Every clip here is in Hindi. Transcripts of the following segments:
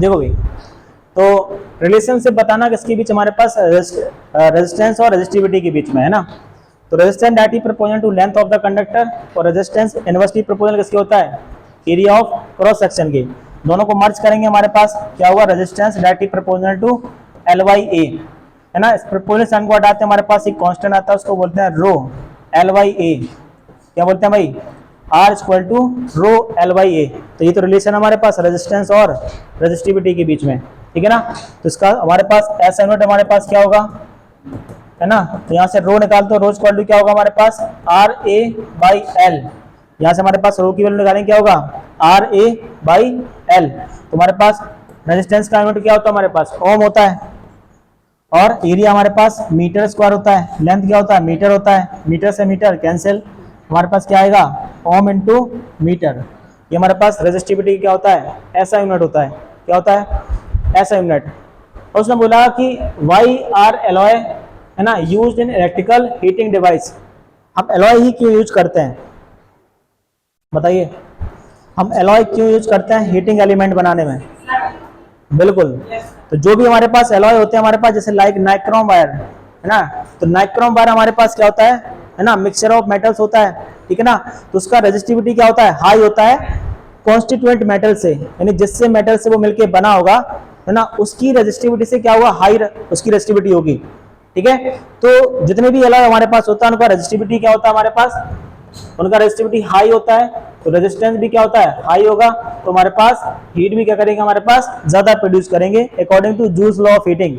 देखो भाई, तो रिलेशनशिप बताना किसके बीच, हमारे पास रेजिस्टेंस और रेजिस्टिविटी के बीच में है ना। तो resistance directly proportional to length of the conductor और रेजिस्टेंस इनवर्सली प्रोपोर्शनल किसके होता है, एरिया ऑफ क्रॉस सेक्शन के। दोनों को मर्ज करेंगे, हमारे पास क्या होगा, resistance directly proportional to L by A, है ना। इस प्रोपोर्शनल साइन को हटाते हैं, हमारे पास एक कांस्टेंट आता है, उसको बोलते हैं रो एल बाई ए। क्या बोलते हैं भाई, R equal to rho L by A. तो ये तो रिलेशन हमारे पास रेजिस्टेंस और रेजिस्टिविटी के बीच में, ठीक है ना। तो इसका हमारे पास ऐसा यूनिट हमारे पास क्या होगा, है ना। तो यहाँ से रो निकालते हो, रो इक्वल टू क्या होगा हमारे पास, आर ए बाई एल। यहाँ से हमारे पास रो की वैल्यू निकालेंगे, क्या होगा, आर ए बाई एल। तो हमारे पास रेजिस्टेंस का यूनिट क्या होता है, हमारे पास ओम होता है, और एरिया हमारे पास मीटर स्क्वायर होता है, लेंथ क्या होता है, मीटर होता है, मीटर से मीटर कैंसिल, हमारे पास क्या आएगा, ओम इंटू मीटर। ये हमारे पास रेजिस्टिविटी क्या होता है, ऐसा यूनिट होता है, क्या होता है, ऐसा यूनिट। और उसने बोला कि वाई आर एलॉय, है ना, used in electrical heating device. हम एलॉय ही क्यों यूज करते हैं, बताइए, हम एलॉय क्यों यूज करते हैं हीटिंग एलिमेंट बनाने में। बिल्कुल, तो जो भी हमारे पास एलॉय होते हैं हमारे पास, जैसे लाइक नाइक्रोम वायर, है ना। तो नाइक्रोम वायर हमारे पास क्या होता है ना, मिक्सचर ऑफ मेटल्स होता है, ठीक है ना। तो उसका रेजिस्टिविटी क्या होता है, हाई होता है कॉन्स्टिट्यूएंट मेटल से, यानी जिससे मेटल से वो मिलके बना होगा, है ना, उसकी रेजिस्टिविटी से क्या हुआ, हाई उसकी रेजिस्टिविटी होगी, ठीक है। तो जितने भी एलॉय हमारे पास होता है उनका रेजिस्टिविटी क्या होता है हमारे पास, उनका रेजिस्टिविटी हाई होता है, तो रेजिस्टेंस भी क्या होता है, हाई होगा। तो हमारे पास हीट भी क्या करेंगे, हमारे पास ज्यादा प्रोड्यूस करेंगे, according to Joule's law of heating.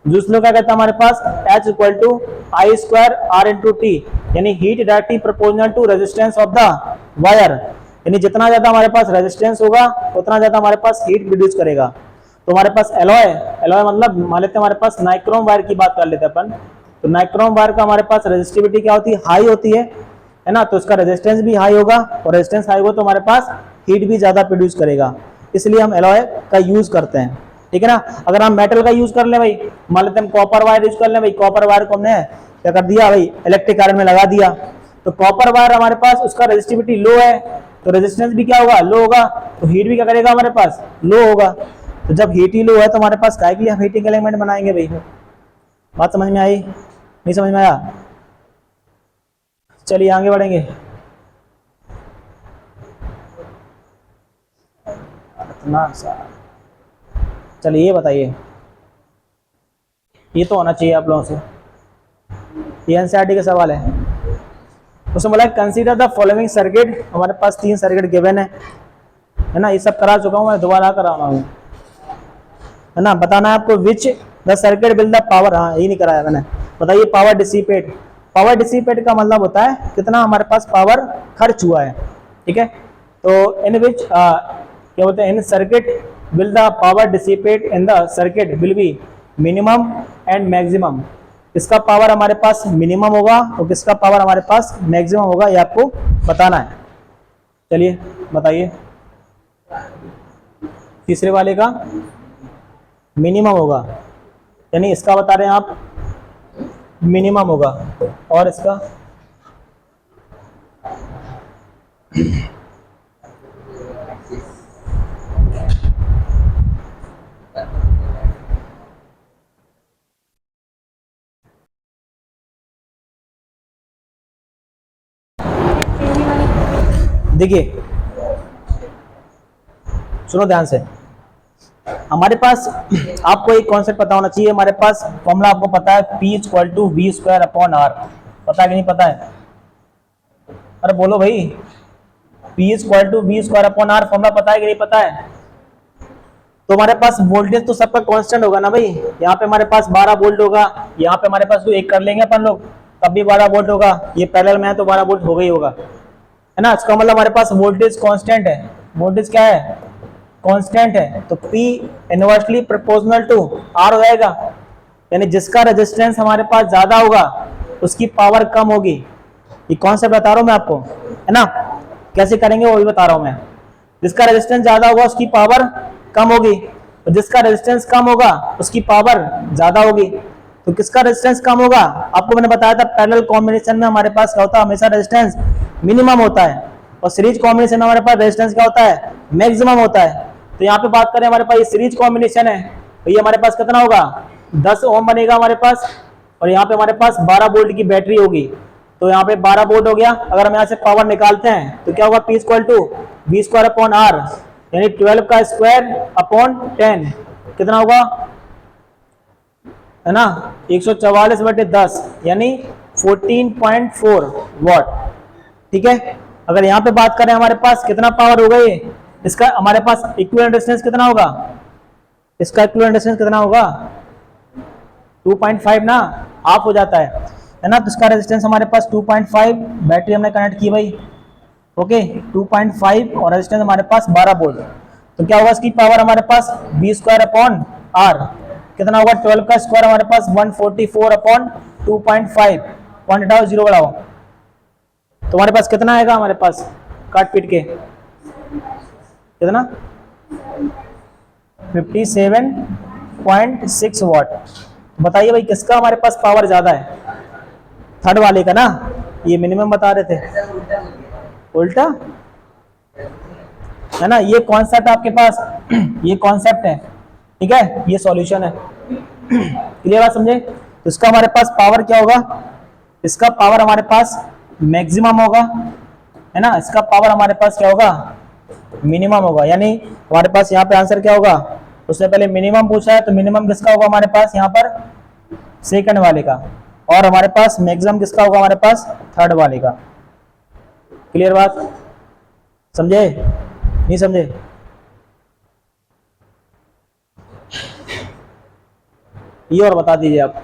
Joule's law क्या कहता है हमारे पास, H equal to I square R into T, यानी heat directly proportional to resistance of the wire, यानी जितना ज्यादा हमारे पास रेजिस्टेंस होगा उतना ज्यादा हमारे पास हीट प्रोड्यूस करेगा। तो हमारे पास एलॉय, एलॉय मतलब मान लेते हैं हमारे पास नाइक्रोम वायर की बात कर लेते हैं अपन। तो नाइक्रोम वायर का हमारे पास रेजिस्टिविटी क्या होती है, हाई होती है ना। तो उसका रेजिस्टेंस भी हाई होगा, और रेजिस्टेंस हाई होगा तो हमारे पास हीट भी ज्यादा प्रोड्यूस करेगा, इसलिए हम एलॉय का यूज करते हैं, ठीक है ना। अगर हम मेटल का यूज कर ले भाई, मान लेते हैं हम कॉपर वायर यूज कर ले भाई, कॉपर वायर को हमने क्या कर दिया भाई, इलेक्ट्रिक करंट में लगा दिया। तो कॉपर वायर हमारे पास उसका रेजिस्टिविटी लो है, तो रेजिस्टेंस भी क्या होगा, लो होगा, तो हीट भी क्या करेगा हमारे पास, लो होगा। तो जब हीट ही लो है तो हमारे पास काय के लिए हम हीटिंग एलिमेंट बनाएंगे भाई। बात समझ में आई, नहीं समझ में आया, चलिए आगे बढ़ेंगे। इतना सा, चलिए ये बताइए, ये तो होना चाहिए आप लोगों से, ये एनसीईआरटी का सवाल है। उसमें बोला कंसीडर द फॉलोइंग सर्किट, हमारे पास 3 सर्किट गिवन है ना। ये सब करा चुका हूं मैं, दोबारा करा रहा हूं, है ना। बताना है आपको which the circuit will the power, हाँ ये नहीं कराया मैंने। बताइए पावर डिसिपेट, पावर डिसिपेट का मतलब होता है कितना हमारे पास पावर खर्च हुआ है, ठीक है। तो इन विच क्या बोलते हैं, in circuit will the power dissipate in the circuit will be minimum and maximum. किसका पावर हमारे पास मिनिमम होगा और किसका पावर हमारे पास मैक्सिमम होगा, ये आपको बताना है। चलिए बताइए, तीसरे वाले का मिनिमम होगा, यानी इसका बता रहे हैं आप मिनिमम होगा, और इसका देखिए सुनो ध्यान से, हमारे पास आपको एक कॉन्सेप्ट पता होना चाहिए। हमारे पास फॉर्मूला आपको पता है, P equal to V square upon R, पता है कि नहीं पता है, अरे बोलो भाई, P equal to V square upon R formula पता है कि नहीं पता है। तो हमारे पास वोल्टेज तो सबका कांस्टेंट होगा ना भाई, यहाँ पे हमारे पास 12 वोल्ट होगा, यहाँ पे हमारे पास तो एक कर लेंगे अपन लोग तब भी 12 वोल्ट होगा, ये पैरेलल में है तो 12 वोल्ट होगा ही होगा, है ना। इसका मतलब हमारे पास वोल्टेज कांस्टेंट है, वोल्टेज क्या है, कांस्टेंट है। तो P inversely proportional to R हो जाएगा, यानी जिसका रेजिस्टेंस हमारे पास ज्यादा होगा उसकी पावर कम होगी। ये कॉन्सेप्ट बता रहा हूं मैं आपको, है ना, कैसे करेंगे वो भी बता रहा हूं मैं। जिसका रेजिस्टेंस ज्यादा होगा उसकी पावर कम होगी, तो जिसका रेजिस्टेंस कम होगा उसकी पावर ज्यादा होगी। तो किसका रेजिस्टेंस कम होगा, आपको मैंने बताया था पैरेलल कॉम्बिनेशन में हमारे पास क्या होता है, हमेशा रेजिस्टेंस मिनिमम होता है, और सीरीज कॉम्बिनेशन में हमारे पास रेजिस्टेंस क्या होता है, मैक्सिमम होता है। तो यहाँ पे बात करें हमारे पास ये सीरीज कॉम्बिनेशन है, तो ये हमारे पास कितना होगा 10 ओम बनेगा हमारे पास, और यहाँ पे हमारे पास 12 वोल्ट की बैटरी होगी, तो यहाँ पे 12 वोल्ट हो गया। अगर हम यहाँ से पावर निकालते हैं तो क्या होगा, P equal to V square upon R, यानी 12 का स्क्वायर अपॉन 10 कितना होगा, है ना 144/10 यानी 14.4 वॉट। ठीक है, अगर यहाँ पे बात करें हमारे पास कितना पावर होगा, ये इसका हमारे पास इक्विवेलेंट रेजिस्टेंस कितना होगा, इसका इक्विवेलेंट रेजिस्टेंस कितना होगा 2.5 ना, हाफ हो जाता है ना। तो इसका रेजिस्टेंस हमारे पास 2.5, बैटरी हमने कनेक्ट की भाई, ओके 2.5 और रेजिस्टेंस हमारे पास 12 वोल्ट। तो क्या होगा इसकी पावर हमारे पास V स्क्वायर अपॉन R कितना होगा, 12 का स्क्वायर हमारे पास 144 अपॉन 2.5, पॉइंट हटाओ जीरो बढ़ाओ, तो हमारे पास कितना आएगा, हमारे पास काट पीट के कितना 57.6 वॉट। बताइए भाई किसका हमारे पास पावर ज्यादा है, थर्ड वाले का ना, ये मिनिमम बता रहे थे, उल्टा है ना। ये कॉन्सेप्ट आपके पास ये कॉन्सेप्ट है, ठीक है, ये सॉल्यूशन है, क्लियर बात समझे। तो इसका हमारे पास पावर क्या होगा, इसका पावर हमारे पास मैक्सिमम होगा, है ना, इसका पावर हमारे पास क्या होगा, मिनिमम होगा। यानी हमारे पास यहाँ पे आंसर क्या होगा, उससे पहले मिनिमम पूछा है तो मिनिमम किसका होगा हमारे पास यहाँ पर, सेकंड वाले का, और हमारे पास मैक्सिमम किसका होगा हमारे पास, थर्ड वाले का। क्लियर बात समझे, नहीं समझे। ये और बता दीजिए आप।